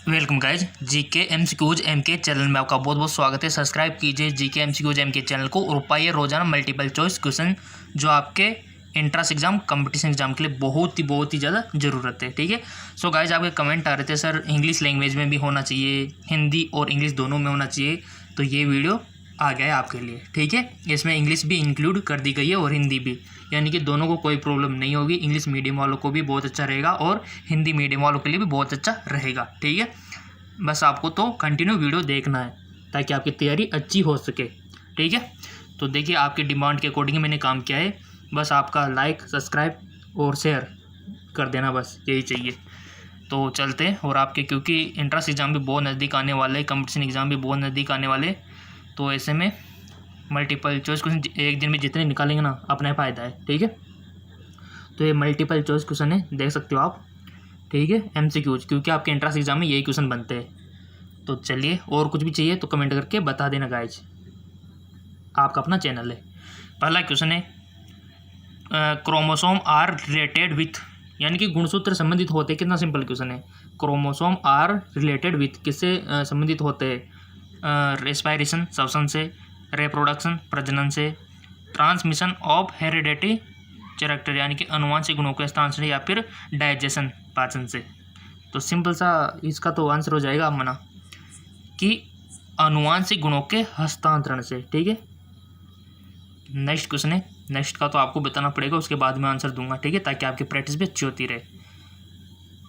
Welcome guys GK MCQs MK channel में आपका बहुत बहुत स्वागत है। सब्सक्राइब कीजिए जीके एमसीक्यूज एमके चैनल को और पाइए रोजाना मल्टीपल चॉइस क्वेश्चन जो आपके एंट्रेंस एग्जाम कंपटीशन एग्जाम के लिए बहुत ही ज़्यादा ज़रूरत है। ठीक है। सो गाइज आपके कमेंट आ रहे थे सर इंग्लिश लैंग्वेज में भी होना चाहिए, हिंदी और इंग्लिश दोनों में होना चाहिए, तो ये वीडियो आ गया है आपके लिए। ठीक है। इसमें इंग्लिश भी इंक्लूड कर दी गई है और हिंदी भी, यानी कि दोनों को कोई प्रॉब्लम नहीं होगी। इंग्लिश मीडियम वालों को भी बहुत अच्छा रहेगा और हिंदी मीडियम वालों के लिए भी बहुत अच्छा रहेगा। ठीक है। बस आपको तो कंटिन्यू वीडियो देखना है ताकि आपकी तैयारी अच्छी हो सके। ठीक है। तो देखिए आपकी डिमांड के अकॉर्डिंग मैंने काम किया है। बस आपका लाइक, सब्सक्राइब और शेयर कर देना, बस यही चाहिए। तो चलते हैं। और आपके क्योंकि एंट्रेंस एग्ज़ाम भी बहुत नज़दीक आने वाले, कंपटीशन एग्ज़ाम भी बहुत नज़दीक आने वाले, तो ऐसे में मल्टीपल चॉइस क्वेश्चन एक दिन में जितने निकालेंगे ना अपना फ़ायदा है। ठीक है। तो ये मल्टीपल चॉइस क्वेश्चन है, देख सकते हो आप। ठीक है। एमसीक्यूज, क्योंकि आपके एंट्रेंस एग्जाम में यही क्वेश्चन बनते हैं। तो चलिए, और कुछ भी चाहिए तो कमेंट करके बता देना गाइज, आपका अपना चैनल है। पहला क्वेश्चन है क्रोमोसोम आर रिलेटेड विथ, यानी कि गुणसूत्र संबंधित होते हैं। कितना सिंपल क्वेश्चन है। क्रोमोसोम आर रिलेटेड विथ किससे संबंधित होते हैं? रेस्पायरेशन श्वसन से, रिप्रोडक्शन प्रजनन से, ट्रांसमिशन ऑफ हेरिडिटी कैरेक्टर यानी कि अनुवांशिक गुणों के हस्तांतरण, या फिर डाइजेशन पाचन से। तो सिंपल सा इसका तो आंसर हो जाएगा मना कि अनुवांशिक गुणों के हस्तांतरण से। ठीक है। नेक्स्ट क्वेश्चन है, नेक्स्ट का तो आपको बताना पड़ेगा, उसके बाद में आंसर दूंगा। ठीक है, ताकि आपकी प्रैक्टिस भी अच्छी होती रहे।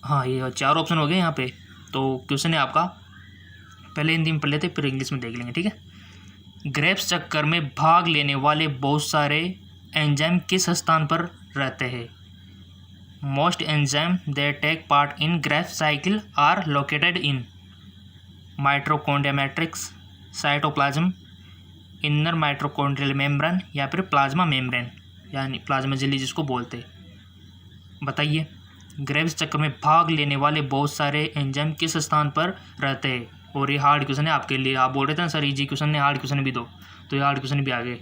हाँ, ये 4 ऑप्शन हो गए यहाँ पे। तो क्वेश्चन है आपका, पहले हिंदी में पढ़ लेते फिर इंग्लिश में देख लेंगे। ठीक है। ग्रेव्स चक्कर में भाग लेने वाले बहुत सारे एंजाइम किस स्थान पर रहते हैं? Most enzyme that take part in Krebs cycle are located in mitochondria matrix, cytoplasm, inner mitochondrial membrane, या फिर प्लाज्मा मेम्ब्रेन यानी प्लाज्मा झिल्ली जिसको बोलते हैं। बताइए, ग्रेव्स चक्कर में भाग लेने वाले बहुत सारे एंजाइम किस स्थान पर रहते हैं? और ये हार्ड क्वेश्चन है आपके लिए। आप बोल रहे थे ना सर इजी क्वेश्चन है, हार्ड क्वेश्चन भी दो, तो ये हार्ड क्वेश्चन भी आ गए।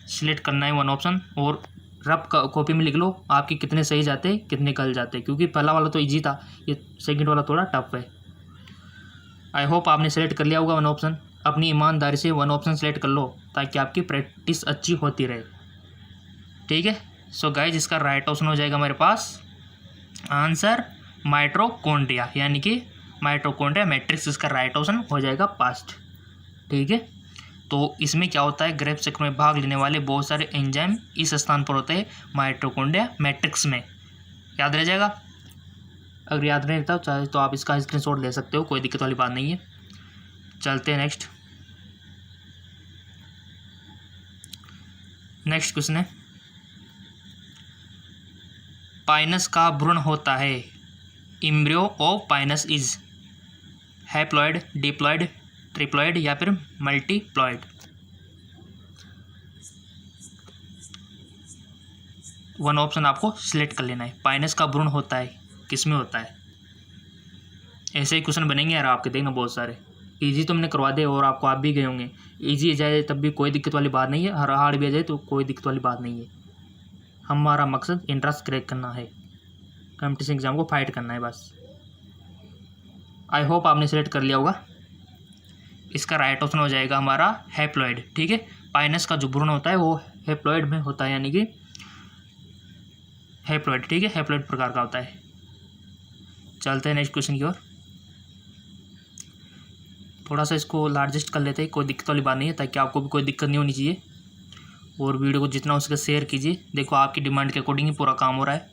सिलेक्ट करना है वन ऑप्शन और रफ कॉपी में लिख लो आपके कितने सही जाते कितने गलत जाते, क्योंकि पहला वाला तो इजी था, ये सेकंड वाला थोड़ा टफ है। आई होप आपने सेलेक्ट कर लिया होगा वन ऑप्शन। अपनी ईमानदारी से वन ऑप्शन सेलेक्ट कर लो ताकि आपकी प्रैक्टिस अच्छी होती रहे। ठीक है। सो गाइज इसका राइट ऑप्शन हो जाएगा हमारे पास आंसर माइटोकॉन्ड्रिया, यानी कि माइटोकॉन्ड्रिया मैट्रिक्स इसका राइट ऑप्शन हो जाएगा पास्ट। ठीक है। तो इसमें क्या होता है, ग्रेव्स चक्र में भाग लेने वाले बहुत सारे एंजाइम इस स्थान पर होते हैं माइटोकॉन्ड्रिया मैट्रिक्स में। याद रह जाएगा। अगर याद नहीं रहता चाहे तो आप इसका स्क्रीनशॉट ले सकते हो, कोई दिक्कत वाली बात नहीं है। चलते हैं नेक्स्ट। नेक्स्ट क्वेश्चन है, पाइनस का भ्रूण होता है। Embryo of Pinus is haploid, diploid, triploid, या फिर मल्टीप्लॉइड। वन ऑप्शन आपको सिलेक्ट कर लेना है। पाइनस का भ्रूण होता है, किस में होता है? ऐसे ही क्वेश्चन बनेंगे यार आपके, देखना बहुत सारे। इजी तो मैंने करवा दे और आपको आप भी गए होंगे। इजी आ जाए तब भी कोई दिक्कत वाली बात नहीं है, हर हार्ड भी आ जाए तो कोई दिक्कत वाली बात नहीं है। हमारा मकसद एंट्रेंस क्रैक करना है, कंपटीशन एग्जाम को फाइट करना है बस। आई होप आपने सेलेक्ट कर लिया होगा। इसका राइट ऑप्शन हो जाएगा हमारा हैप्लॉइड। ठीक है। पाइनस का जो भ्रूण होता है वो हैप्लॉइड में होता है, यानी कि हैप्लॉइड। ठीक है, हैप्लॉइड प्रकार का होता है। चलते हैं नेक्स्ट क्वेश्चन की ओर। थोड़ा सा इसको लार्जेस्ट कर लेते हैं, कोई दिक्कत वाली बात नहीं है, ताकि आपको भी कोई दिक्कत नहीं होनी चाहिए। और वीडियो को जितना हो सके शेयर कीजिए। देखो आपकी डिमांड के अकॉर्डिंग ही पूरा काम हो रहा है।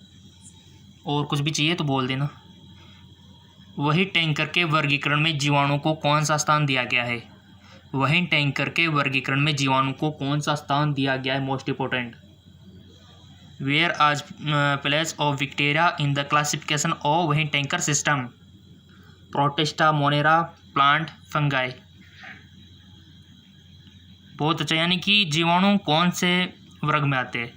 और कुछ भी चाहिए तो बोल देना। वही टैंकर के वर्गीकरण में जीवाणु को कौन सा स्थान दिया गया है? वही टैंकर के वर्गीकरण में जीवाणु को कौन सा स्थान दिया गया है? Most important. वेयर आज place of bacteria in the classification of Whittaker system? Protista, monera, plant, fungi. बहुत अच्छा, यानी कि जीवाणु कौन से वर्ग में आते हैं?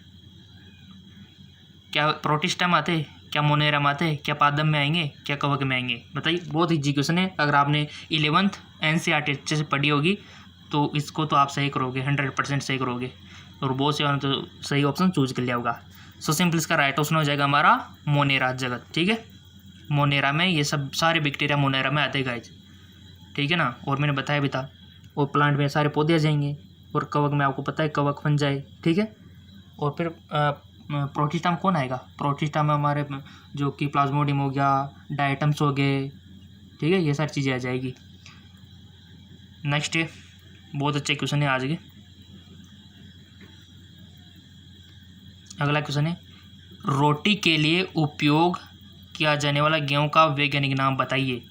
क्या प्रोटिस्टा में आते हैं, क्या मोनेरा में आते हैं, क्या पादप में आएंगे, क्या कवक में आएंगे? बताइए। बहुत इजी क्वेश्चन है। अगर आपने 11th NCERT अच्छे से पढ़ी होगी तो इसको तो आप सही करोगे, 100% सही करोगे। और बहुत से तो सही ऑप्शन चूज कर लिया होगा। सो सिंपल इसका राइट ऑप्शन हो जाएगा हमारा मोनेरा जगत। ठीक है। मोनेरा में, ये सब सारे बैक्टीरिया मोनेरा में आते हैं गाइज, ठीक है ना। और मैंने बताया भी था, और प्लांट में सारे पौधे आ जाएंगे, और कवक में आपको पता है कवक फन जाए, ठीक है। और फिर प्रोटिस्टा में कौन आएगा, प्रोटिस्टा में हमारे जो कि प्लाज्मोडियम हो गया, डायटम्स हो गए, ठीक है, ये सारी चीज़ें आ जाएगी। नेक्स्ट है, बहुत अच्छे क्वेश्चन है आज के। अगला क्वेश्चन है, रोटी के लिए उपयोग किया जाने वाला गेहूं का वैज्ञानिक नाम बताइए।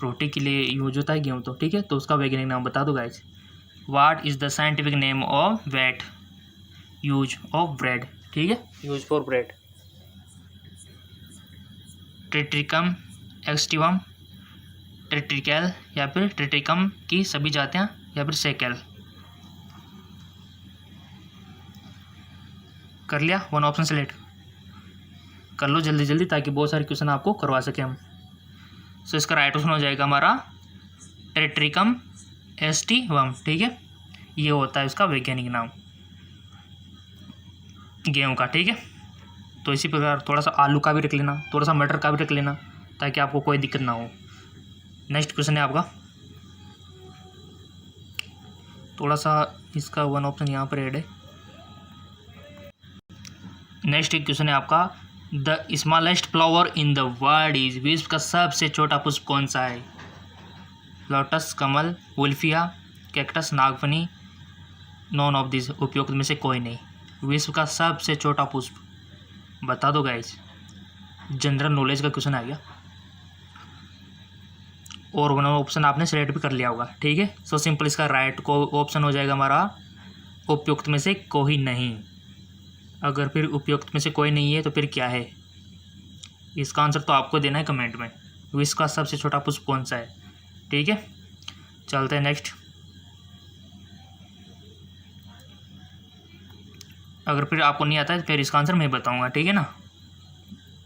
रोटी के लिए यूज होता है गेहूं, तो ठीक है, तो उसका वैज्ञानिक नाम बता दो guys. What is the scientific name of wheat use of bread, ठीक है, use for bread. Triticum aestivum, triticale या फिर ट्रिट्रिकम की सभी जातियाँ, या फिर सेकेल। कर लिया, वन ऑप्शन सेलेक्ट कर लो जल्दी जल्दी, ताकि बहुत सारे क्वेश्चन आपको करवा सकें हम। सो इसका राइट ऑप्शन हो जाएगा हमारा ट्रिट्रिकम एस्टिवम, ठीक है, ये होता है इसका वैज्ञानिक नाम गेहूं का, ठीक है। तो इसी प्रकार थोड़ा सा आलू का भी रख लेना, थोड़ा सा मटर का भी रख लेना, ताकि आपको कोई दिक्कत ना हो। नेक्स्ट क्वेश्चन है आपका, थोड़ा सा इसका वन ऑप्शन यहाँ पर ऐड है। नेक्स्ट क्वेश्चन है आपका, the smallest flower in the world is, विश्व का सबसे छोटा पुष्प कौन सा है। लोटस, कमल, वुल्फिया, कैक्टस, नागफनी, नॉन ऑफ दिस, उपयुक्त में से कोई नहीं। विश्व का सबसे छोटा पुष्प बता दो गाइज, जनरल नॉलेज का क्वेश्चन आ गया, और वन ऑप्शन आपने सिलेक्ट भी कर लिया होगा, ठीक है। सो सिंपल इसका राइट को ऑप्शन हो जाएगा हमारा उपयुक्त में से कोई नहीं। अगर फिर उपयुक्त में से कोई नहीं है तो फिर क्या है, इसका आंसर तो आपको देना है कमेंट में। विश्व का सबसे छोटा पुष्प कौन सा है, ठीक है। चलते हैं नेक्स्ट। अगर फिर आपको नहीं आता है फिर इसका आंसर मैं बताऊंगा, ठीक है ना।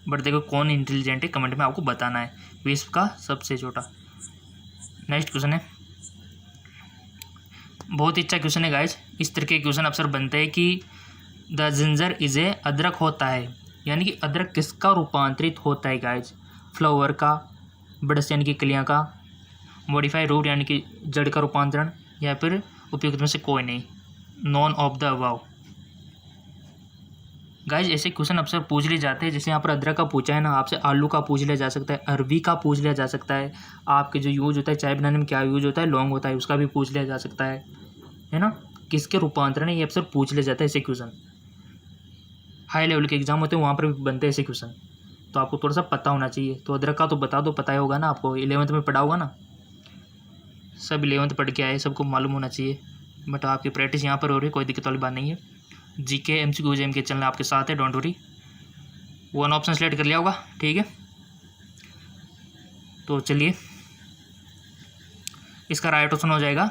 बट देखो कौन इंटेलिजेंट है, कमेंट में आपको बताना है विश्व का सबसे छोटा। नेक्स्ट क्वेश्चन है, बहुत ही अच्छा क्वेश्चन है गाइज। इस तरह के क्वेश्चन अक्सर बनते हैं कि द जिंजर इज ए, अदरक होता है, यानी कि अदरक किसका रूपांतरित होता है गाइज, फ्लावर का, बड्स यानी कि कलियाँ का, मॉडिफाई रूट यानी कि जड़ का रूपांतरण, या फिर उपयुक्त में से कोई नहीं, none of the above. Guys ऐसे क्वेश्चन अक्सर पूछ लिए जाते हैं, जैसे यहाँ पर अदरक का पूछा है ना, आपसे आलू का पूछ लिया जा सकता है, अरबी का पूछ लिया जा सकता है, आपके जो यूज होता है चाय बनाने में क्या यूज होता है, लौंग होता है, उसका भी पूछ लिया जा सकता है ना। किसके रूपांतरण है ये अक्सर पूछ लिया जाता है ऐसे क्वेश्चन। हाई लेवल के एग्जाम होते हैं वहाँ पर भी बनते हैं ऐसे क्वेश्चन, तो आपको थोड़ा सा पता होना चाहिए। तो अदरक का तो बता दो, पता ही होगा ना आपको, 11th में पढ़ा होगा ना, सब 11th पढ़ के आए, सबको मालूम होना चाहिए। बट आपकी प्रैक्टिस यहाँ पर हो रही है, कोई दिक्कत वाली बात नहीं है। जीके एमसीक्यू जेएम के चैनल आपके साथ है, don't worry. One option select कर लिया होगा, ठीक है। तो चलिए इसका राइट ऑप्शन हो जाएगा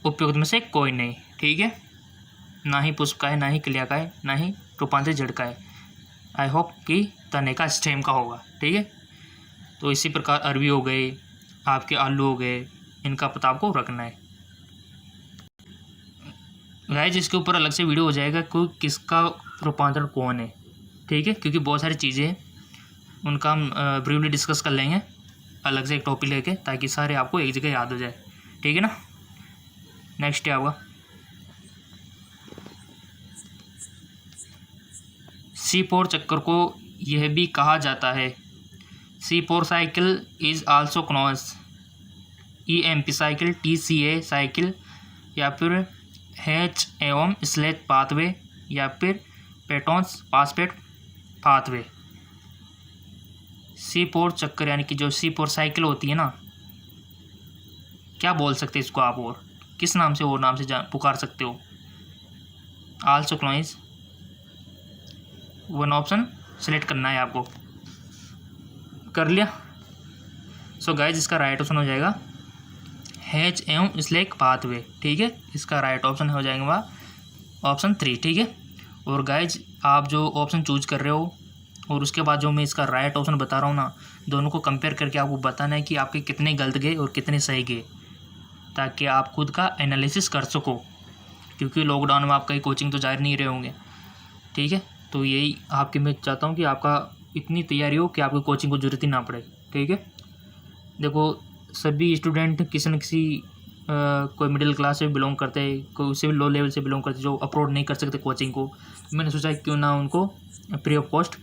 उपयुक्त में से कोई नहीं, ठीक है। ना ही पुष्प का है, ना ही क्लिया का है, ना ही रूपांतरित जड़ का है। आई होप कि तने का स्टेम का होगा, ठीक है। तो इसी प्रकार अरबी हो गए, आपके आलू हो गए, इनका पता आपको रखना है गाइस। इसके ऊपर अलग से वीडियो हो जाएगा कि किसका रूपांतरण कौन है, ठीक है, क्योंकि बहुत सारी चीज़ें हैं, उनका हम ब्रीफली डिस्कस कर लेंगे अलग से एक टॉपिक लेके, ताकि सारे आपको एक जगह याद हो जाए, ठीक है ना। नेक्स्ट है आपका C4 चक्कर को यह भी कहा जाता है, C4 cycle is also known EMP cycle, TCA cycle, या फिर H एवं स्लेट पाथवे, या फिर पेटोन्स पासपेट पाथवे। C4 चक्कर यानी कि जो C4 साइकिल होती है ना, क्या बोल सकते हैं इसको आप, और किस नाम से, और नाम से पुकार सकते हो, आल्सो क्लोइज। वन ऑप्शन सेलेक्ट करना है आपको, कर लिया। सो गाइज इसका राइट ऑप्शन हो जाएगा H एवं स्लेक पाथवे, ठीक है। इसका राइट ऑप्शन हो जाएगा ऑप्शन 3, ठीक है। और गाइज आप जो ऑप्शन चूज कर रहे हो और उसके बाद जो मैं इसका राइट ऑप्शन बता रहा हूँ ना, दोनों को कंपेयर करके आपको बताना है कि आपके कितने गलत गए और कितने सही गए, ताकि आप खुद का एनालिसिस कर सको, क्योंकि लॉकडाउन में आप कहीं कोचिंग तो जा नहीं रहे होंगे, ठीक है। तो यही आपके मैं चाहता हूँ कि आपका इतनी तैयारी हो कि आपको कोचिंग को जरूरत ही ना पड़े। ठीक है, देखो सभी स्टूडेंट किसी न किसी कोई मिडिल क्लास से बिलोंग करते हैं, कोई उससे भी लो लेवल से बिलोंग करते हैं, जो अफोर्ड नहीं कर सकते कोचिंग को। मैंने सोचा क्यों ना उनको फ्री ऑफ कॉस्ट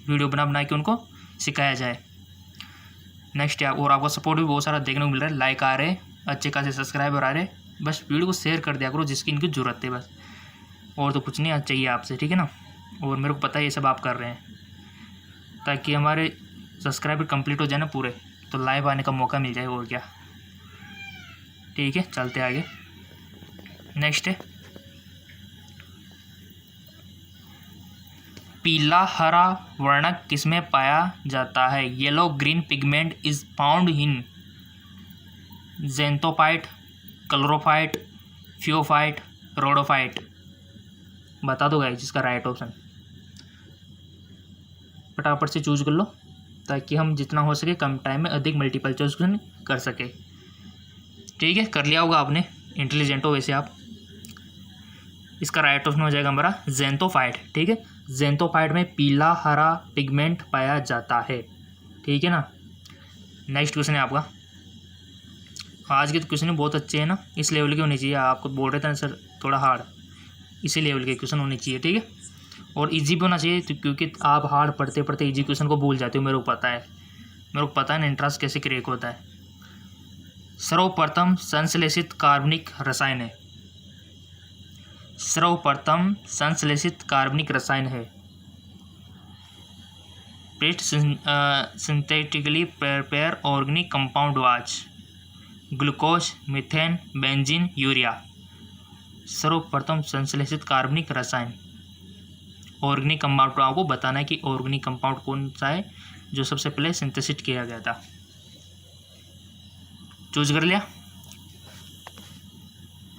वीडियो बना के उनको सिखाया जाए। नेक्स्ट और आपका सपोर्ट भी बहुत सारा देखने को मिल रहा है, लाइक आ रहे हैं, अच्छे खासे सब्सक्राइबर आ रहे हैं। बस वीडियो को शेयर कर दिया करो जिसकी इनकी ज़रूरत है बस, और तो कुछ नहीं चाहिए आपसे। ठीक है ना, और मेरे को पता है ये सब आप कर रहे हैं ताकि हमारे सब्सक्राइबर कंप्लीट हो जाए ना पूरे, तो लाइव आने का मौका मिल जाए और क्या। ठीक है, चलते आगे। नेक्स्ट है पीला हरा वर्णक किसमें पाया जाता है? Yellow green pigment is found in xanthophyte, chlorophyte, phaeophyte, rhodophyte. बता दो गाइस जिसका राइट ऑप्शन, फटाफट से चूज कर लो ताकि हम जितना हो सके कम टाइम में अधिक मल्टीपल चॉइस क्वेश्चन कर सके। ठीक है, कर लिया होगा आपने, इंटेलिजेंट हो वैसे आप। इसका राइट ऑप्शन हो जाएगा हमारा ज़ेंथोफाइट। ठीक है, ज़ेंथोफाइट में पीला हरा पिगमेंट पाया जाता है। ठीक है ना, नेक्स्ट क्वेश्चन है आपका। आज के तो क्वेश्चन बहुत अच्छे हैं ना, इस लेवल के होने चाहिए। आपको बोल रहे थे ना सर थोड़ा हार्ड, इसी लेवल के क्वेश्चन होने चाहिए। ठीक है, और इजी भी होना चाहिए क्योंकि आप हार्ड पढ़ते पढ़ते इजी क्वेश्चन को भूल जाते हो। मेरे को पता है ना इंटरेस्ट कैसे क्रिएट होता है। सर्वप्रथम संश्लेषित कार्बनिक रसायन है, सर्वप्रथम संश्लेषित कार्बनिक रसायन है। प्रीट synthetically prepared organic compound was glucose, methane, benzene, urea. सर्वप्रथम संश्लेषित कार्बनिक रसायन, ऑर्गेनिक कंपाउंड आपको बताना है कि ऑर्गेनिक कंपाउंड कौन सा है जो सबसे पहले सिंथेसिस किया गया था। चूज कर लिया,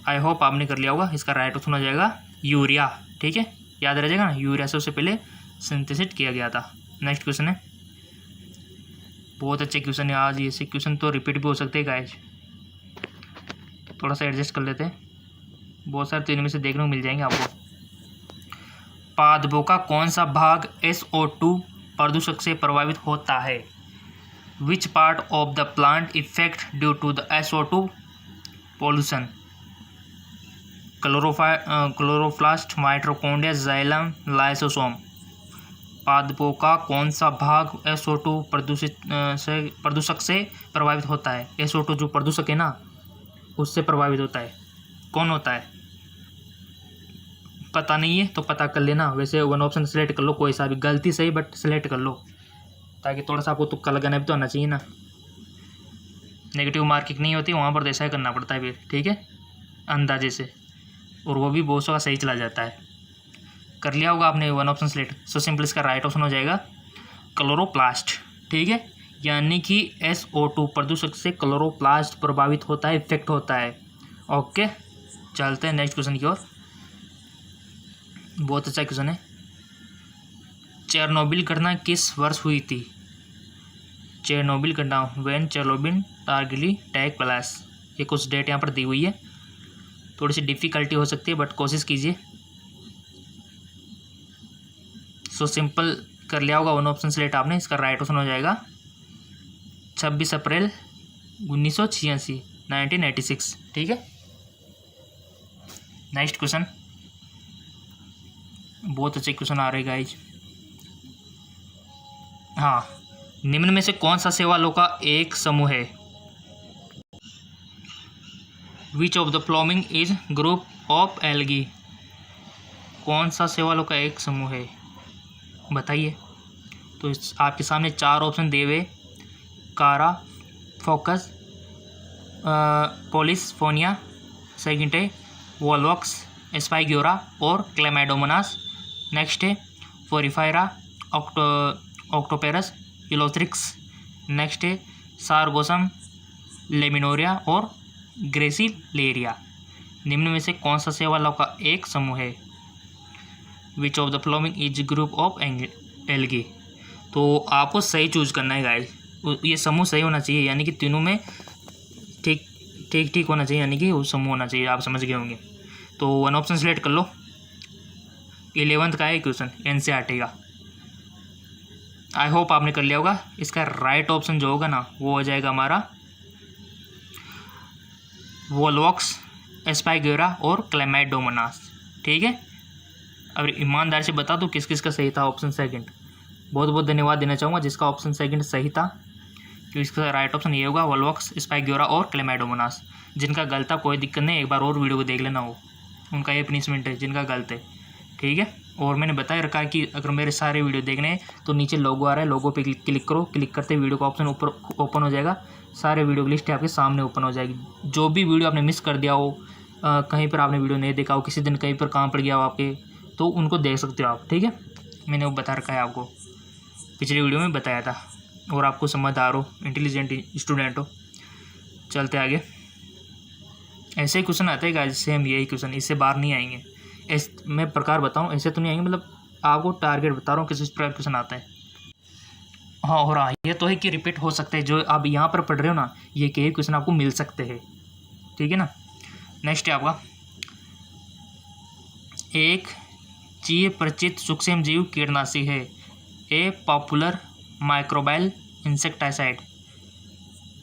आई होप आपने कर लिया होगा। इसका राइट ऑप्शन हो जाएगा यूरिया। ठीक है, याद रह जाएगा ना, यूरिया सबसे पहले सिंथेसिस किया गया था। नेक्स्ट क्वेश्चन है, बहुत अच्छे क्वेश्चन है आज। ऐसे क्वेश्चन तो रिपीट भी हो सकते हैं गाइस, थोड़ा सा एडजस्ट कर लेते हैं। बहुत सारे तो इनमें से देखने को मिल जाएंगे आपको। पादपों का कौन सा भाग SO2 प्रदूषक से प्रभावित होता है? Which part of the plant affect due to the SO2 pollution? Chloroplast, mitochondria, xylem, lysosome. पादपों का कौन सा भाग SO2 प्रदूषक से प्रभावित होता है? SO2 जो प्रदूषक है ना उससे प्रभावित होता है, कौन होता है? पता नहीं है तो पता कर लेना। वैसे वन ऑप्शन सेलेक्ट कर लो, कोई सा भी, गलती सही बट सेलेक्ट कर लो ताकि थोड़ा सा आपको तुक्का लगाना भी तो आना चाहिए ना। नेगेटिव मार्किंग नहीं होती वहाँ पर तो ऐसा ही करना पड़ता है फिर। ठीक है, अंदाजे से, और वो भी बहुत सा सही चला जाता है। कर लिया होगा आपने one option select. So simple इसका राइट ऑप्शन हो जाएगा क्लोरोप्लास्ट। ठीक है, यानी कि SO2 प्रदूषक से क्लोरोप्लास्ट प्रभावित होता है, इफेक्ट होता है। ओके, चलते हैं नेक्स्ट क्वेश्चन की ओर। बहुत अच्छा क्वेश्चन है। चेरनोबिल घटना किस वर्ष हुई थी? चेरनोबिल घटना, when Chernobyl tragedy take place. ये कुछ डेट यहाँ पर दी हुई है, थोड़ी सी डिफ़िकल्टी हो सकती है बट कोशिश कीजिए। सो सिंपल कर लिया होगा वन ऑप्शन सेलेक्ट आपने। इसका राइट ऑप्शन हो जाएगा 26 अप्रैल 1986, 1986। ठीक है, नेक्स्ट क्वेश्चन। बहुत अच्छे क्वेश्चन आ रहे गाइज। हाँ, निम्न में से कौन सा शैवालों का एक समूह है? विच of the following is group of algae? कौन सा शैवालों का एक समूह है बताइए। तो आपके सामने चार ऑप्शन दिए हुए, कारा, फोकस, पोलिसफोनिया, सेकंड है वोल्वॉक्स, स्पाइग्योरा और क्लेमाइडोमोनास। नेक्स्ट है फोरिफायरा, ऑक्टोपेरस, इलोथ्रिक्स। नेक्स्ट है सारगोसम, लेमिनोरिया और ग्रेसिलेरिया। निम्न में से कौन सा शैवालों का एक समूह है? विच of the following is group of algae. तो आपको सही चूज करना है गाइस, ये समूह सही होना चाहिए, यानी कि तीनों में ठीक होना चाहिए, यानी कि वो समूह होना चाहिए। आप समझ गए होंगे। तो वन ऑप्शन सेलेक्ट कर लो। 11th का है क्वेश्चन, NCERT का। आई होप आपने कर लिया होगा। इसका राइट ऑप्शन जो होगा ना वो हो जाएगा हमारा वोल्वॉक्स, एस्पाइगोरा और क्लेमाइडोमोनास। ठीक है, अब ईमानदार से बता दो किस किस का सही था ऑप्शन सेकंड। बहुत बहुत धन्यवाद देना चाहूँगा जिसका ऑप्शन सेकंड सही था, कि इसका राइट ऑप्शन ये होगा वोल्वॉक्स, एस्पाइगोरा और क्लेमाइडोमोनास। जिनका गलत था कोई दिक्कत नहीं, एक बार और वीडियो को देख लेना, वो उनका ये पनिशमेंट है जिनका गलत है। ठीक है, और मैंने बताया रखा है कि अगर मेरे सारे वीडियो देखने हैं तो नीचे लोगो आ रहा है, लोगो पे क्लिक करो, क्लिक करते वीडियो का ऑप्शन ऊपर ओपन हो जाएगा, सारे वीडियो की लिस्ट आपके सामने ओपन हो जाएगी। जो भी वीडियो आपने मिस कर दिया हो, कहीं पर आपने वीडियो नहीं देखा हो, किसी दिन कहीं पर काम पड़ गया हो आपके, तो उनको देख सकते हो आप। ठीक है, मैंने वो बता रखा है आपको, पिछले वीडियो में बताया था, और आपको समझदार हो, इंटेलिजेंट स्टूडेंट हो। चलते आगे। ऐसे ही क्वेश्चन आते हैं गाइस, सेम यही क्वेश्चन, इससे बाहर नहीं आएंगे। मैं प्रकार बताऊं ऐसे तो नहीं आएंगे, मतलब आपको टारगेट बता रहा हूँ किस प्रकार क्वेश्चन आता है। हाँ, हो रहा ये तो है कि रिपीट हो सकते हैं, जो आप यहाँ पर पढ़ रहे हो ना ये कई क्वेश्चन आपको मिल सकते हैं। ठीक है ना। नेक्स्ट है आपका, एक चीय परिचित सूक्ष्म जीव कीटनाशी है, ए पॉपुलर माइक्रोबाइल इंसेक्टाइसाइड।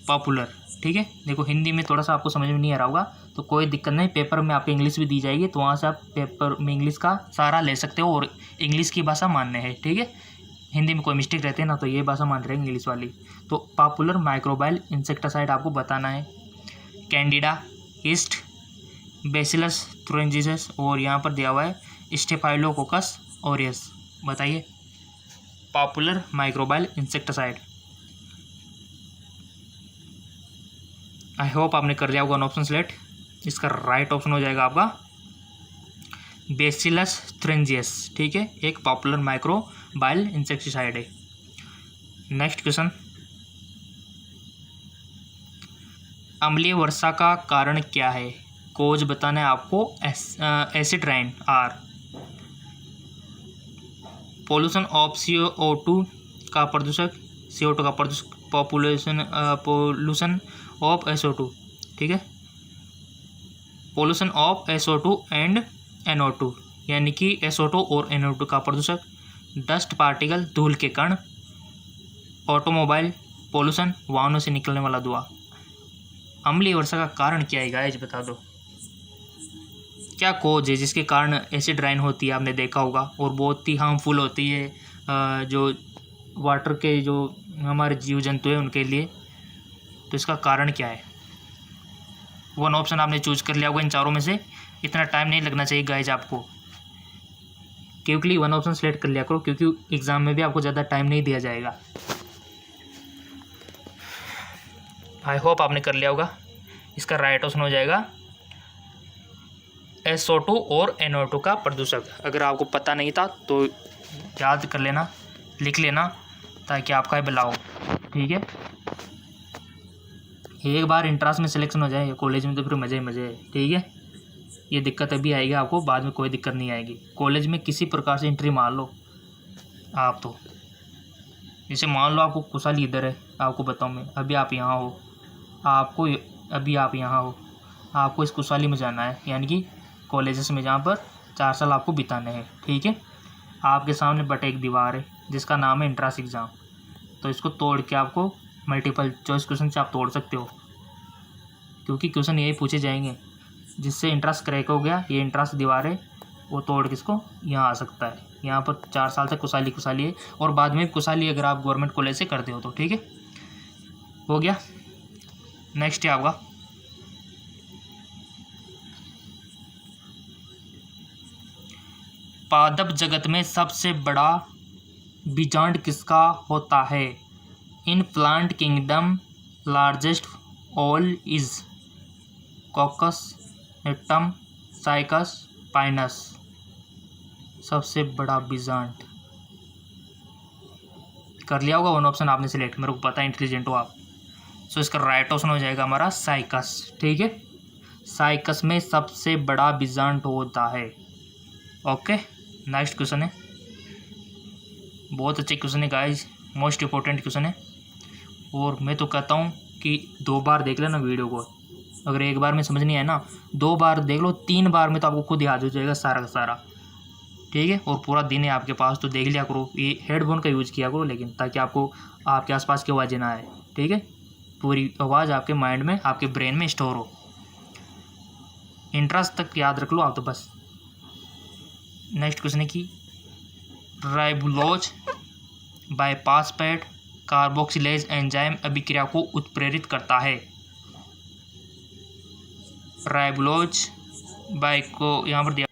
पॉपुलर, ठीक है। देखो हिंदी में थोड़ा सा आपको समझ में नहीं आ रहा होगा तो कोई दिक्कत नहीं, पेपर में आपको इंग्लिश भी दी जाएगी तो वहाँ से आप पेपर में इंग्लिश का सहारा ले सकते हो, और इंग्लिश की भाषा मानने है। ठीक है, हिंदी में कोई मिस्टेक रहते हैं ना तो ये भाषा मान रहे हैं इंग्लिश वाली। तो पॉपुलर माइक्रोबाइल इंसेक्टासाइड आपको बताना है, कैंडिडा, ईस्ट, बेसिलस थ्रोएंजिस, और यहाँ पर दिया हुआ है स्टेफाइलोकोकस ऑरियस। बताइए पॉपुलर माइक्रोबाइल इंसेक्टासाइड। आई होप आपने कर लिया होगा ऑप्शन सेलेक्ट। इसका राइट ऑप्शन हो जाएगा आपका बेसिलस थ्रेंजियस। ठीक है, एक पॉपुलर माइक्रोबाइल इंसेक्टिसाइड है। नेक्स्ट क्वेश्चन, अम्लीय वर्षा का कारण क्या है? कोज बताना है आपको, acid rain are, pollution of CO2 का प्रदूषक, CO2 का प्रदूषक, पॉल्यूशन ऑफ SO2। ठीक है, pollution of SO2 and NO2, यानी कि SO2 और NO2 का प्रदूषक, डस्ट पार्टिकल धूल के कण, ऑटोमोबाइल पॉल्यूशन वाहनों से निकलने वाला धुआं। अम्लीय वर्षा का कारण क्या है गाइस, बता दो क्या कोज है जिसके कारण एसिड रेन होती है, आपने देखा होगा, और बहुत ही हार्मफुल होती है जो वाटर के जो हमारे जीव जंतु हैं उनके लिए। तो इसका कारण क्या है? वन ऑप्शन आपने चूज कर लिया होगा इन चारों में से। इतना टाइम नहीं लगना चाहिए गाइज आपको, क्योंकि वन ऑप्शन सेलेक्ट कर लिया करो, क्योंकि एग्जाम में भी आपको ज़्यादा टाइम नहीं दिया जाएगा। आई होप आपने कर लिया होगा। इसका राइट ऑप्शन हो जाएगा SO2 और NO2 का प्रदूषक। अगर आपको पता नहीं था तो याद कर लेना, लिख लेना, ताकि आपका भला हो। ठीक है, एक बार इंट्रांस में सिलेक्शन हो जाए कॉलेज में तो फिर मज़े ही मज़े है। ठीक है, ये दिक्कत अभी आएगी आपको, बाद में कोई दिक्कत नहीं आएगी। कॉलेज में किसी प्रकार से एंट्री मार लो आप, तो जैसे मान लो आपको कुशाली इधर है, आपको बताऊँ मैं, अभी आप यहाँ हो, आपको इस कुशाली में जाना है, यानी कि कॉलेजेस में जहाँ पर 4 साल आपको बिताने हैं। ठीक है, आपके सामने बट एक दीवार है जिसका नाम है एंट्रांस एग्ज़ाम। तो इसको तोड़ के आपको मल्टीपल चॉइस क्वेश्चन से आप तोड़ सकते हो, क्योंकि क्वेश्चन यही पूछे जाएंगे। जिससे एंट्रांस क्रैक हो गया, ये एंट्रांस दीवार है, वो तोड़ के इसको यहाँ आ सकता है। यहाँ पर 4 साल तक कुशाली है, और बाद में कुशाली अगर आप गवर्नमेंट कॉलेज से करते हो तो। ठीक है, हो गया। नेक्स्ट है आपका, पादप जगत में सबसे बड़ा बीजांड किसका होता है? In plant kingdom largest ovule is cocos, gnetum, cycas, pinus. सबसे बड़ा बीजांड कर लिया होगा वन ऑप्शन आपने सिलेक्ट, मेरे को पता है इंटेलिजेंट हो आप। सो इसका राइट ऑप्शन हो जाएगा हमारा साइकस। ठीक है, साइकस में सबसे बड़ा बीजांड होता है। ओके, नेक्स्ट क्वेश्चन है, बहुत अच्छे क्वेश्चन है गाइस, मोस्ट इंपॉर्टेंट क्वेश्चन है, और मैं तो कहता हूँ कि 2 बार देख लेना वीडियो को। अगर एक बार में समझ नहीं आया ना, 2 बार देख लो, 3 बार में तो आपको खुद याद हो जाएगा सारा का सारा। ठीक है। और पूरा दिन है आपके पास तो देख लिया करो, ये हेडफोन का यूज़ किया करो लेकिन, ताकि आपको आपके आसपास की आवाज़ें ना आए, ठीक है। पूरी आवाज़ आपके माइंड में, आपके ब्रेन में स्टोर हो। इंट्रास तक याद रख लो आप तो बस। नेक्स्ट क्वेश्चन है कि राइबोलोज बाईपासपेट कार्बोक्सिलेज एंजाइम अभिक्रिया को उत्प्रेरित करता है। राइबोलोज बाई को यहाँ पर दिया,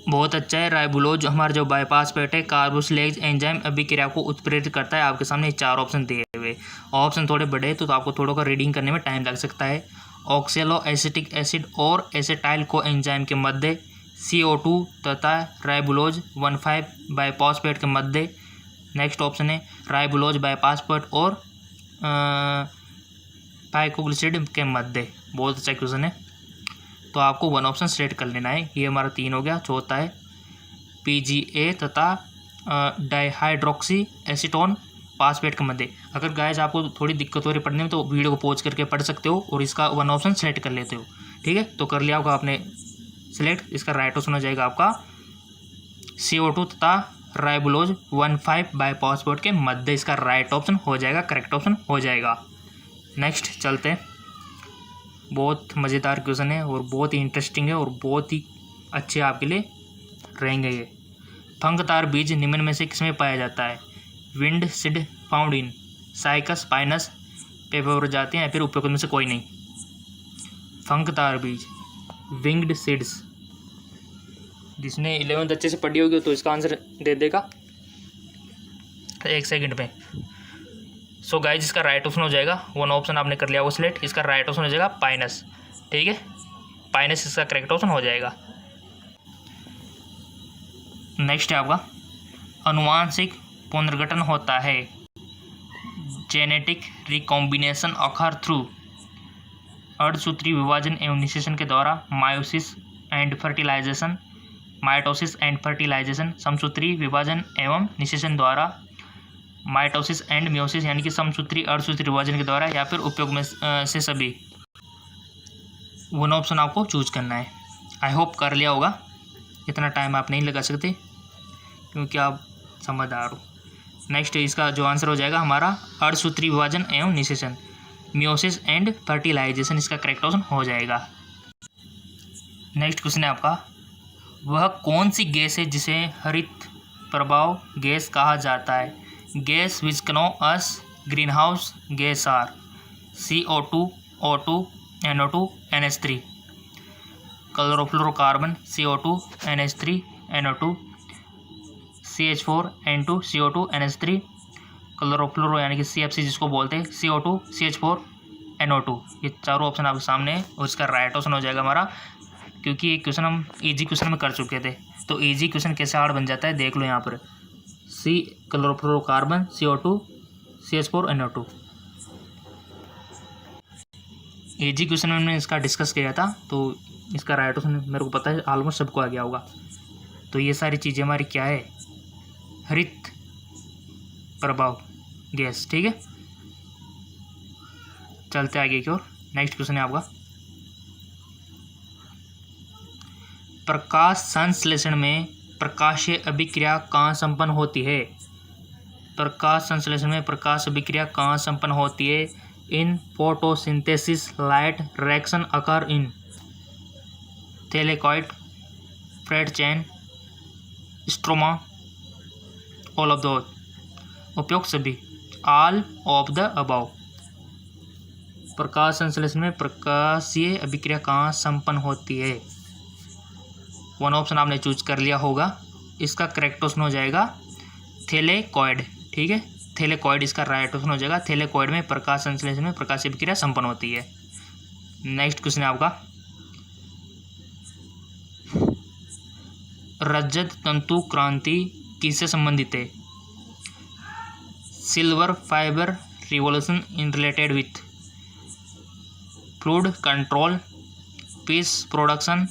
बहुत अच्छा है। राइबोलोज हमारा जो बाईपासपेट है कार्बोक्सिलेज एंजाइम अभिक्रिया को उत्प्रेरित करता है। आपके सामने 4 ऑप्शन दिए हुए, ऑप्शन थोड़े बड़े हैं तो आपको थोड़ा का रीडिंग करने में टाइम लग सकता है। ऑक्सेलो एसिटिक एसिड और एसिटाइल को एंजाइम के मध्य, CO2 तथा राइबोलोज 1,5 बाईपासपेट के मध्य। नेक्स्ट ऑप्शन है राइबोलोज बाईपासपेट और पाइकोग्लिसराइड के मध्य। बहुत अच्छा क्वेश्चन है, तो आपको 1 ऑप्शन सेलेक्ट कर लेना है। ये हमारा 3 हो गया। चौथा है PGA तथा डाइहाइड्रोक्सी एसीटोन पासपेट के मध्य। अगर गाइस आपको थोड़ी दिक्कत हो रही पढ़ने में तो वीडियो को पॉज करके पढ़ सकते हो और इसका 1 ऑप्शन सेलेक्ट कर लेते हो, ठीक है। तो कर लिया होगा आपने सेलेक्ट। इसका राइट ऑप्शन हो जाएगा आपका CO2 तथा राइबोलोज 1,5 बाईपासपेट के मध्य। इसका राइट ऑप्शन हो जाएगा, करेक्ट ऑप्शन हो जाएगा। नेक्स्ट चलते हैं। बहुत मज़ेदार क्वेश्चन है और बहुत ही इंटरेस्टिंग है और बहुत ही अच्छे आपके लिए रहेंगे ये। फंगतार बीज निम्न में से किसमें पाया जाता है? Wind seed found in cycas, Pinus, paper जाते हैं या फिर उपयुक्त में से कोई नहीं। फंगतार बीज, विंग्ड सीड्स। जिसने 11th अच्छे से पढ़ी होगी तो इसका आंसर दे देगा 1 सेकंड में। सो गाइज इसका राइट ऑप्शन हो जाएगा, 1 ऑप्शन आपने कर लिया वो सिलेक्ट। इसका राइट ऑप्शन हो जाएगा पाइनस, ठीक है। पाइनस इसका करेक्ट ऑप्शन हो जाएगा। नेक्स्ट है आपका अनुवांशिक पुनर्गठन होता है। जेनेटिक रिकॉम्बिनेशन अखर थ्रू अर्धसूत्री विभाजन एवं निषेचन के द्वारा meiosis and fertilisation, mitosis and fertilisation, समसूत्री विभाजन एवं निषेचन द्वारा माइटोसिस एंड मियोसिस, यानी कि समसूत्री अर्धसूत्री विभाजन के द्वारा, या फिर उपयोग में से सभी। 1 ऑप्शन आपको चूज करना है। आई होप कर लिया होगा, इतना टाइम आप नहीं लगा सकते क्योंकि आप समझदार हो। नेक्स्ट इसका जो आंसर हो जाएगा हमारा अर्धसूत्री विभाजन एवं निषेचन, मियोसिस एंड फर्टिलाइजेशन, इसका करेक्ट ऑप्शन हो जाएगा। नेक्स्ट क्वेश्चन है आपका, वह कौन सी गैस है जिसे हरित प्रभाव गैस कहा जाता है? Gas which can as green house gas are CO2, O2, NO2, NH3। Chlorofluorocarbon CO2, NH3, NO2, CH4, N2, CO2, NH3, chlorofluoro यानी कि CFC जिसको बोलते हैं, CO2, CH4, NO2। ये चारों ऑप्शन आपके सामने है और इसका राइट ऑप्शन हो जाएगा हमारा, क्योंकि ये क्वेश्चन हम इजी क्वेश्चन में कर चुके थे। तो इजी क्वेश्चन कैसे हार्ड बन जाता है देख लो यहाँ पर। Chlorofluorocarbon, CO2, CH4, NO2। Easy question में हमने इसका डिस्कस किया था, तो इसका राइट ऑप्शन मेरे को पता है ऑलमोस्ट सबको आ गया होगा। तो ये सारी चीज़ें हमारी क्या है? हरित प्रभाव गैस, ठीक है। चलते आगे की ओर। नेक्स्ट क्वेश्चन है आपका, प्रकाश संश्लेषण में प्रकाशीय अभिक्रिया कहाँ संपन्न होती है? प्रकाश संश्लेषण में प्रकाश अभिक्रिया कहाँ संपन्न होती है? In photosynthesis light reaction occur in thylakoid, fret chain, stroma, all of the, उपयुक्त सभी, ऑल ऑफ द अबव। प्रकाश संश्लेषण में प्रकाशीय अभिक्रिया कहाँ संपन्न होती है? 1 ऑप्शन आपने चूज कर लिया होगा, इसका करेक्ट ऑप्शन हो जाएगा थैलेकॉइड, ठीक है। थैलेकॉइड इसका राइट ऑप्शन हो जाएगा। थैलेकॉइड में प्रकाश संश्लेषण में प्रकाशीय अभिक्रिया संपन्न होती है। नेक्स्ट क्वेश्चन है आपका, रजत तंतु क्रांति किससे संबंधित है? Silver fibre revolution in related with fluid control, fish production,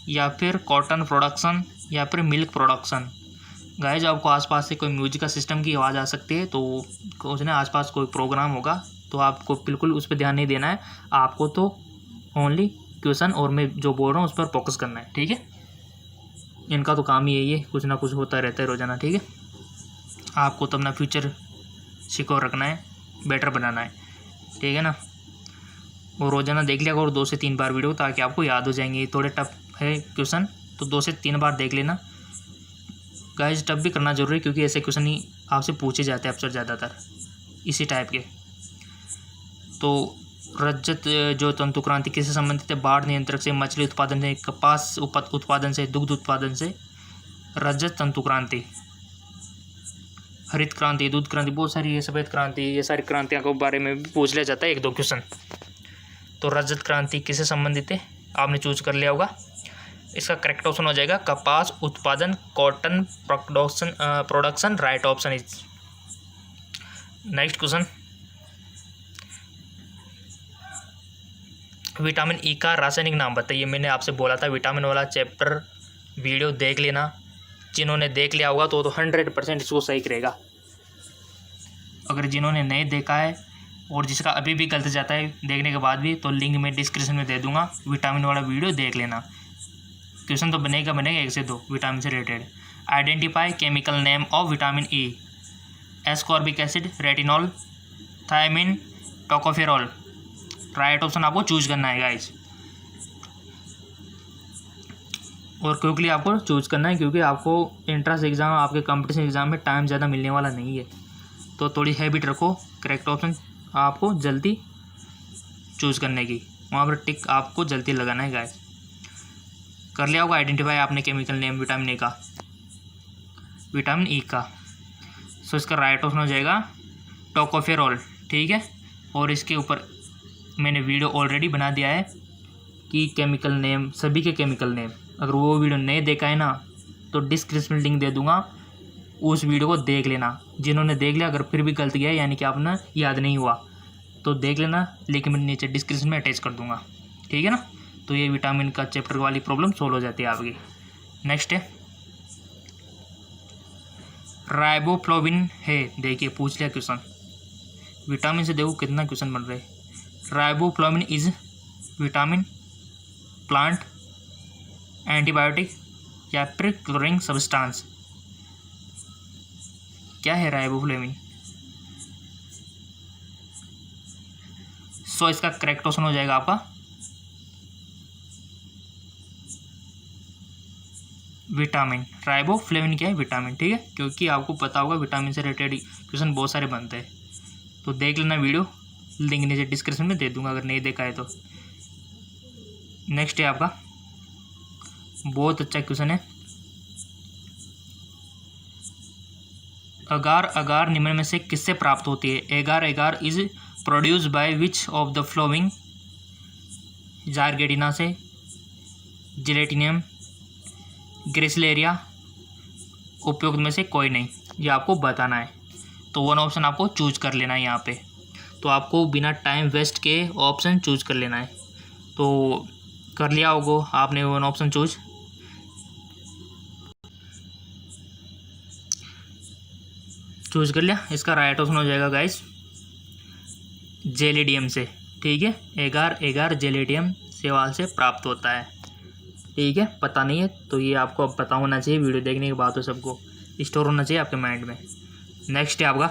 या फिर कॉटन प्रोडक्शन, या फिर मिल्क प्रोडक्शन। गाइस आपको आसपास से कोई म्यूजिक का सिस्टम की आवाज़ आ सकती है, तो कुछ ना आसपास कोई प्रोग्राम होगा तो आपको बिल्कुल उस पर ध्यान नहीं देना है। आपको तो ओनली क्वेश्चन और मैं जो बोल रहा हूँ उस पर फोकस करना है, ठीक है। इनका तो काम ही यही है, कुछ ना कुछ होता रहता है रोज़ाना। ठीक है, आपको तो अपना फ्यूचर सिक्योर रखना है, बेटर बनाना है। ठीक है ना, और रोज़ाना देख लिया करो 2 से 3 बार वीडियो, ताकि आपको याद हो जाएंगे। थोड़े टफ है क्वेश्चन, तो 2 से 3 बार देख लेना गाइस। टफ भी करना जरूरी है, क्योंकि ऐसे क्वेश्चन ही आपसे पूछे जाते हैं अक्सर ज़्यादातर इसी टाइप के। तो रजत जो तंतु क्रांति किससे संबंधित है? बाढ़ नियंत्रक से, मछली उत्पादन से, कपास उत्पादन से, दुग्ध उत्पादन से। रजत तंतु क्रांति, हरित क्रांति, दूध क्रांति, बहुत सारी ये सफ़ेद क्रांति, ये सारी क्रांतियों के बारे में भी पूछ लिया जाता है 1-2 क्वेश्चन। तो रजत क्रांति किससे संबंधित है? आपने चूज कर लिया होगा। इसका करेक्ट ऑप्शन हो जाएगा कपास उत्पादन, cotton production. Right option is. Next question, vitamin E का रासायनिक नाम बताइए। मैंने आपसे बोला था विटामिन वाला चैप्टर वीडियो देख लेना। जिन्होंने देख लिया होगा तो 100% इसको सही करेगा। अगर जिन्होंने नहीं देखा है और जिसका अभी भी गलत जाता है देखने के बाद भी, तो लिंक मैं डिस्क्रिप्शन में दे दूंगा, विटामिन वाला वीडियो देख लेना। क्वेश्चन तो बनेगा 1 से 2 विटामिन से related. Identify chemical name of vitamin E. Ascorbic acid, retinol, thiamine, tocopherol. Right option आपको चूज करना है गाइज, और क्विकली आपको चूज करना है, क्योंकि आपको एंट्रेंस एग्ज़ाम, आपके कंपटीशन एग्ज़ाम में टाइम ज़्यादा मिलने वाला नहीं है। तो थोड़ी हैबिट रखो करेक्ट ऑप्शन आपको जल्दी चूज करने की, वहाँ पर टिक आपको जल्दी लगाना है गाइस। कर लिया होगा आइडेंटिफाई आपने केमिकल नेम विटामिन ए का, विटामिन ई का। सो इसका राइट ऑप्शन हो जाएगा टोकोफेरॉल। ठीक है, और इसके ऊपर मैंने वीडियो ऑलरेडी बना दिया है कि केमिकल नेम, सभी के केमिकल नेम। अगर वो वीडियो नहीं देखा है ना, तो डिस्क्रिप्शन में लिंक दे दूंगा, उस वीडियो को देख लेना। जिन्होंने देख लिया, अगर फिर भी गलत गया यानी कि आपने याद नहीं हुआ तो देख लेना, लेकिन मैं नीचे डिस्क्रिप्शन में अटैच कर दूंगा। ठीक है ना, तो ये विटामिन का चैप्टर वाली प्रॉब्लम सोल्व हो जाती है आपकी। नेक्स्ट है राइबोफ्लाविन है। देखिए पूछ लिया क्वेश्चन, विटामिन से देखो कितना क्वेश्चन बन रहे हैं। Riboflavin is vitamin, plant, antibiotic या फिर क्लोरिंग सब्सटेंस। क्या है राइबोफ्लाविन? सो इसका करेक्ट ऑप्शन हो जाएगा आपका विटामिन। राइबोफ्लाविन क्या है? विटामिन। ठीक है, क्योंकि आपको पता होगा विटामिन से रिलेटेड क्वेश्चन बहुत सारे बनते हैं, तो देख लेना वीडियो, लिंक नीचे डिस्क्रिप्शन में दे दूंगा अगर नहीं देखा है तो। नेक्स्ट है आपका बहुत अच्छा क्वेश्चन है, अगार अगार निम्न में से किससे प्राप्त होती है? Agar agar is produce by which of the following? जारगेटिना से, जिलेटिनियम, ग्रेसिलेरिया, उपयुक्त में से कोई नहीं, ये आपको बताना है। तो 1 ऑप्शन आपको चूज कर लेना है यहाँ पे। तो आपको बिना टाइम वेस्ट के ऑप्शन चूज कर लेना है। तो कर लिया होगा आपने 1 ऑप्शन चूज। चूज कर लिया, इसका राइट ऑप्शन हो जाएगा गाइस जेलिडियम से। ठीक है, एगार एगार जेलिडियम सेवाल से प्राप्त होता है। ठीक है, पता नहीं है तो ये आपको अब पता होना चाहिए, वीडियो देखने के बाद तो सबको स्टोर होना चाहिए आपके माइंड में। नेक्स्ट है आपका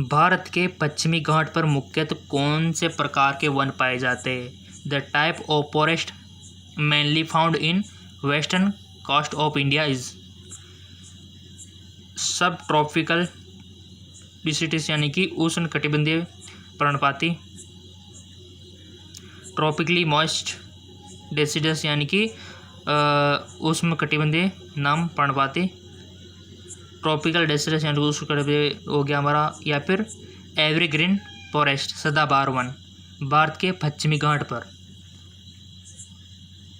भारत के पश्चिमी घाट पर मुख्यतः कौन से प्रकार के वन पाए जाते हैं? The type of forest mainly found in western coast of India is subtropical deciduous यानी कि उष्ण कटिबंधीय पर्णपाती, ट्रॉपिकली मॉइस्ट डेसिडस यानी कि उष्ण कटिबंधीय नम पर्णपाती, ट्रॉपिकल डेसिडस यानी उष्ण कटिबंधीय हो गया हमारा, या फिर एवरग्रीन फॉरेस्ट सदाबहार वन भारत के पश्चिमी घाट पर।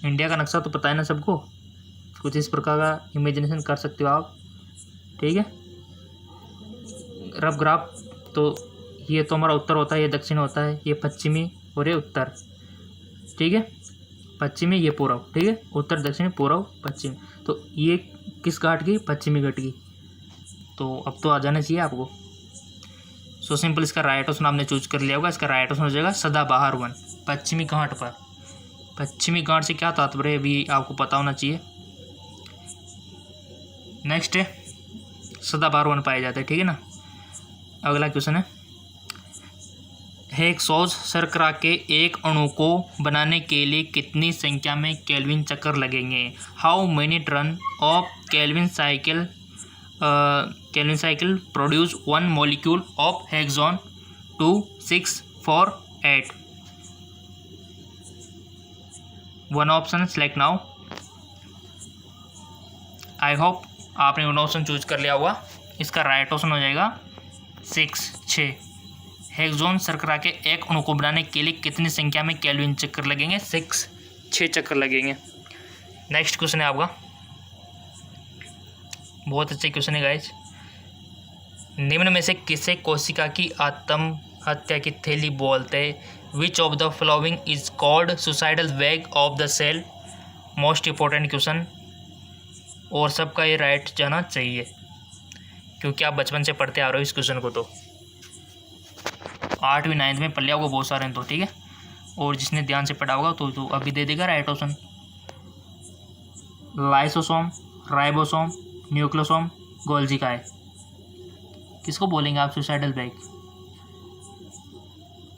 इंडिया का नक्शा तो पता है ना सबको, कुछ इस प्रकार का इमेजिनेशन कर सकते हो आप। ठीक है, रफ ग्राफ तो ये तो हमारा उत्तर होता है, ये दक्षिण होता है, ये पश्चिमी और ये उत्तर। ठीक है, पश्चिमी ये पूर्व। ठीक है, उत्तर दक्षिण पूर्व पश्चिम। तो ये किस घाट की? पश्चिमी घाट की। तो अब तो आ जाना चाहिए आपको। सो सिंपल, इसका राइट ऑप्शन आपने चूज कर लिया होगा। इसका राइट ऑप्शन हो जाएगा सदाबहार वन पश्चिमी घाट पर। पश्चिमी घाट से क्या तात्पर्य है अभी आपको पता होना चाहिए। नेक्स्ट है सदाबहार वन पाए जाते हैं, ठीक है ना। अगला क्वेश्चन है हेक्सोस शर्करा के एक अणु को बनाने के लिए कितनी संख्या में केल्विन चक्कर लगेंगे। How many turn of Calvin cycle produce one molecule of hexose 2, 6, 4, 8। One option select now. I hope आपने वन ऑप्शन चूज कर लिया होगा। इसका राइट ऑप्शन हो जाएगा 6। हेक्सोन शर्करा के एक अणु को बनाने के लिए कितनी संख्या में केल्विन चक्कर लगेंगे। 6 चक्कर लगेंगे। नेक्स्ट क्वेश्चन है आपका, बहुत अच्छा क्वेश्चन है गाइज। निम्न में से किसे कोशिका की आत्महत्या की थैली बोलते हैं। Which of the following is called suicidal bag of the cell. Most important question, और सबका ये राइट जाना चाहिए क्योंकि आप बचपन से पढ़ते आ रहे हो इस क्वेश्चन को। तो 8वीं 9th में पढ़ लिया होगा बहुत सारे हैं तो, ठीक है। और जिसने ध्यान से पढ़ा होगा तो अभी दे देगा right option. Lysosome, ribosome, nucleosome, Golgi का है। किसको बोलेंगे आप सुसाइडल बैग।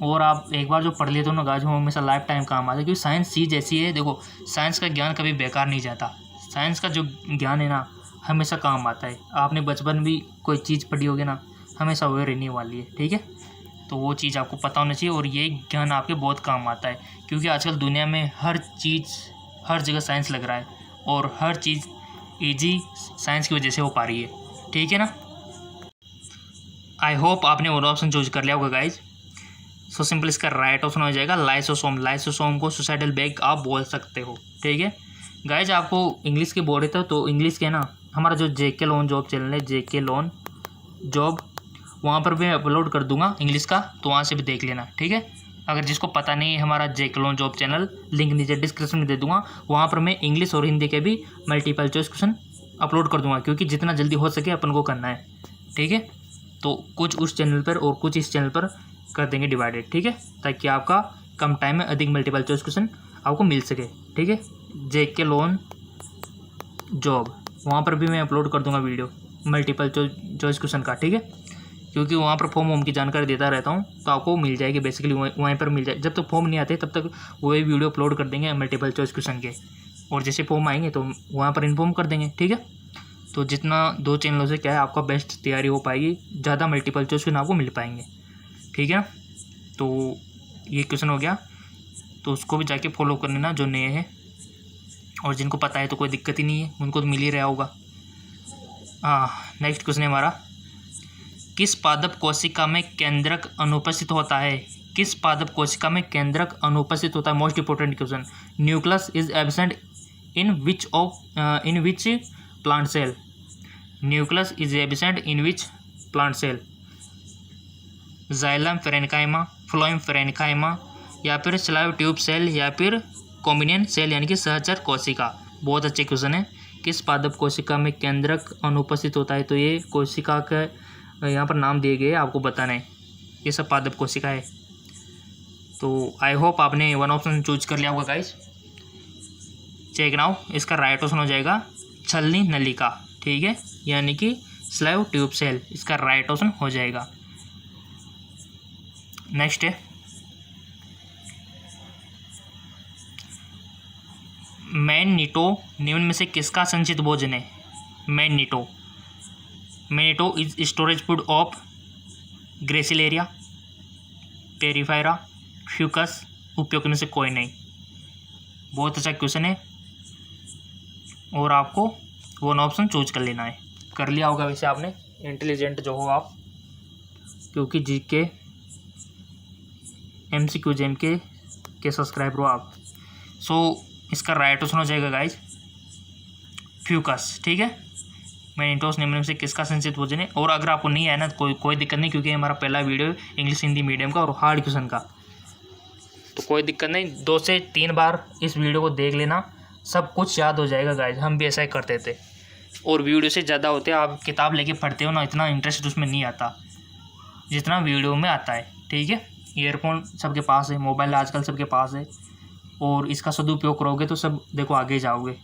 और आप एक बार जो पढ़ लेते हो ना गाइस, वो हमेशा लाइफ टाइम काम आता है क्योंकि साइंस चीज़ ऐसी है। देखो साइंस का ज्ञान कभी बेकार नहीं जाता। साइंस का जो ज्ञान है ना हमेशा काम आता है। आपने बचपन भी कोई चीज़ पढ़ी होगी ना, हमेशा वो रहने वाली है, ठीक है। तो वो चीज़ आपको पता होना चाहिए और ये ज्ञान आपके बहुत काम आता है क्योंकि आजकल दुनिया में हर चीज़ हर जगह साइंस लग रहा है और हर चीज़ इजी साइंस की वजह से हो पा रही है, ठीक है ना। आई होप आपने वो ऑप्शन चूज कर लिया होगा गाइज। सो सिंपल इसका राइट ऑप्शन हो जाएगा लाइसोसोम। लाइसोसोम को सुसाइडल बैग आप बोल सकते हो, ठीक है गाइज। आपको इंग्लिश के बोल रहे थे तो इंग्लिश के ना हमारा जो जेके लोन जॉब चैनल है, जेके लोन जॉब, वहाँ पर मैं अपलोड कर दूंगा इंग्लिश का, तो वहाँ से भी देख लेना, ठीक है। अगर जिसको पता नहीं है हमारा जेके लोन जॉब चैनल, लिंक नीचे डिस्क्रिप्शन में दे दूंगा। वहाँ पर मैं इंग्लिश और हिंदी के भी मल्टीपल चॉइस क्वेश्चन अपलोड कर दूंगा क्योंकि जितना जल्दी हो सके अपन को करना है, ठीक है। तो कुछ उस चैनल पर और कुछ इस चैनल पर कर देंगे डिवाइडेड, ठीक है, ताकि आपका कम टाइम में अधिक मल्टीपल चॉइस क्वेश्चन आपको मिल सके, ठीक है। जेके लोन जॉब वहाँ पर भी मैं अपलोड कर दूंगा वीडियो मल्टीपल चॉइस क्वेश्चन का, ठीक है, क्योंकि वहाँ पर फॉर्म वॉर्म की जानकारी देता रहता हूँ तो आपको मिल जाएगी बेसिकली वहीं पर मिल जाए। जब तक फॉर्म नहीं आते तब तक वही वीडियो अपलोड कर देंगे मल्टीपल चॉइस क्वेश्चन के, और जैसे फॉर्म आएंगे तो वहाँ पर इन्फॉर्म कर देंगे, ठीक है। तो जितना 2 चैनलों से क्या है आपका बेस्ट तैयारी हो पाएगी, ज़्यादा मल्टीपल चॉइस क्वेश्चन आपको मिल पाएंगे, ठीक है। तो ये क्वेश्चन हो गया, तो उसको भी जाके फॉलो कर लेना जो नए हैं, और जिनको पता है तो कोई दिक्कत ही नहीं है, उनको तो मिल ही रहा होगा। नेक्स्ट क्वेश्चन है हमारा, किस पादप कोशिका में केंद्रक अनुपस्थित होता है। किस पादप कोशिका में केंद्रक अनुपस्थित होता है। Most important question. Nucleus is absent in which plant cell. Nucleus is absent in which plant cell. Xylem parenchyma, phloem parenchyma, या फिर स्लाइव ट्यूब सेल, या फिर कॉम्बिनियन सेल यानी कि सहचर कोशिका। बहुत अच्छे क्वेश्चन है। किस पादप कोशिका में केंद्रक अनुपस्थित होता है, तो ये कोशिका का यहाँ पर नाम दिए गए आपको बताना है, ये सब पादप कोशिका है। तो आई होप आपने वन ऑप्शन चूज कर लिया होगा गाइस। चेक नाउ, इसका राइट ऑप्शन हो जाएगा छलनी नलिका, ठीक है, यानी कि स्लाइव ट्यूब सेल, इसका राइट ऑप्शन हो जाएगा। नेक्स्ट है मैग्नीटो निम्न में से किसका संचित भोजन है। मैग्नीटो is storage food of gracilaria, porifera, fucus, उपयोग में से कोई नहीं। बहुत अच्छा क्वेश्चन है और आपको वन ऑप्शन चूज कर लेना है। कर लिया होगा वैसे आपने, इंटेलिजेंट जो हो आप, क्योंकि जीके MCQ जेम के सब्सक्राइबर हो आप। सो इसका राइट ऑप्शन हो जाएगा गाइज फ्यूकस, ठीक है। मैग्नीटोस निम्न से किसका संचित भोजन है। और अगर आपको नहीं आया ना कोई दिक्कत नहीं, क्योंकि हमारा पहला वीडियो इंग्लिश हिंदी मीडियम का और हार्ड क्वेश्चन का, तो कोई दिक्कत नहीं, 2 से 3 बार इस वीडियो को देख लेना, सब कुछ याद हो जाएगा गाइज। हम भी ऐसा ही करते थे, और वीडियो से ज़्यादा होते हैं आप किताब लेके पढ़ते हो ना, इतना इंटरेस्ट उसमें नहीं आता जितना वीडियो में आता है, ठीक है। ईयरफोन सबके पास है, मोबाइल आजकल सबके पास है, और इसका सदुपयोग करोगे तो सब देखो आगे जाओगे,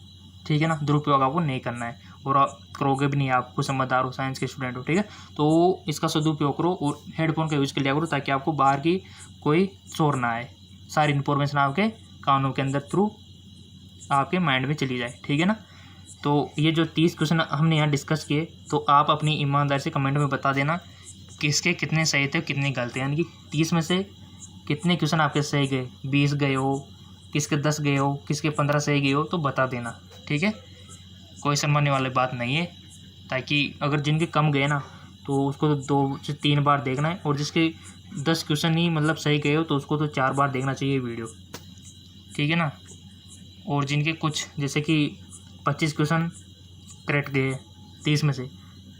ठीक है ना। दुरुपयोग आपको नहीं करना है और आप करोगे भी नहीं, आपको समझदार हो, साइंस के स्टूडेंट हो, ठीक है। तो इसका सदुपयोग करो और हेडफोन का यूज़ कर लिया करो ताकि आपको बाहर की कोई शोर ना आए, सारी इन्फॉर्मेशन आपके कानों के अंदर थ्रू आपके माइंड में चली जाए, ठीक है ना। तो ये जो 30 क्वेश्चन हमने यहाँ डिस्कस किए, तो आप अपनी ईमानदारी से कमेंट में बता देना किसके कितने सही थे कितने गलत, यानी कि 30 में से कितने क्वेश्चन आपके सही गए, 20 गए हो, किसके 10 गए हो, किसके 15 सही गए हो, तो बता देना, ठीक है। कोई समझने वाली बात नहीं है, ताकि अगर जिनके कम गए ना तो उसको तो 2 से 3 बार देखना है, और जिसके 10 क्वेश्चन ही मतलब सही गए हो तो उसको तो 4 बार देखना चाहिए वीडियो, ठीक है ना। और जिनके कुछ जैसे कि 25 क्वेश्चन करेक्ट गए 30 में से,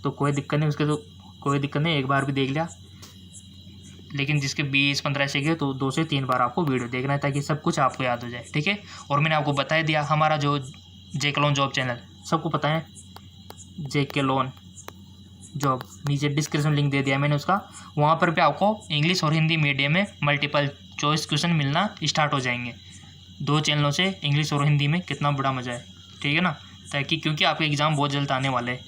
तो कोई दिक्कत नहीं, उसके तो कोई दिक्कत नहीं, एक बार भी देख लिया। लेकिन जिसके 20-15 ऐसे गए तो 2 से 3 बार आपको वीडियो देखना है ताकि सब कुछ आपको याद हो जाए, ठीक है। और मैंने आपको बता दिया हमारा जो जेके लोन जॉब चैनल, सबको पता है जेके लोन जॉब, नीचे डिस्क्रिप्शन लिंक दे दिया मैंने उसका, वहाँ पर भी आपको इंग्लिश और हिंदी मीडियम में मल्टीपल चॉइस क्वेश्चन मिलना स्टार्ट हो जाएंगे। 2 चैनलों से इंग्लिश और हिंदी में कितना बड़ा मज़ा है, ठीक है ना। ताकि क्योंकि आपके एग्ज़ाम बहुत जल्द आने वाले हैं,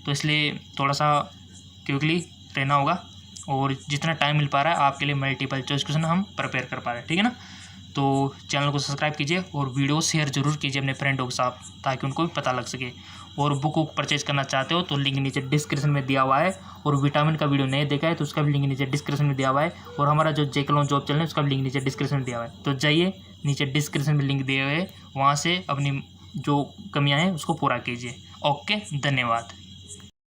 तो इसलिए थोड़ा सा क्विकली रहना होगा, और जितना टाइम मिल पा रहा है आपके लिए मल्टीपल चॉइस क्वेश्चन हम प्रिपेयर कर पा रहे हैं, ठीक है ना। तो चैनल को सब्सक्राइब कीजिए और वीडियो शेयर जरूर कीजिए अपने फ्रेंडों के साथ ताकि उनको भी पता लग सके। और बुक परचेज करना चाहते हो तो लिंक नीचे डिस्क्रिप्शन में दिया हुआ है, और विटामिन का वीडियो नहीं देखा है तो उसका भी लिंक नीचे डिस्क्रिप्शन में दिया हुआ है, और हमारा जो जेके लोन जॉब चैनल है उसका भी लिंक नीचे डिस्क्रिप्शन में दिया हुआ है। तो जाइए, नीचे डिस्क्रिप्शन में लिंक दिए हुए हैं, वहाँ से अपनी जो कमियाँ हैं उसको पूरा कीजिए। ओके, धन्यवाद।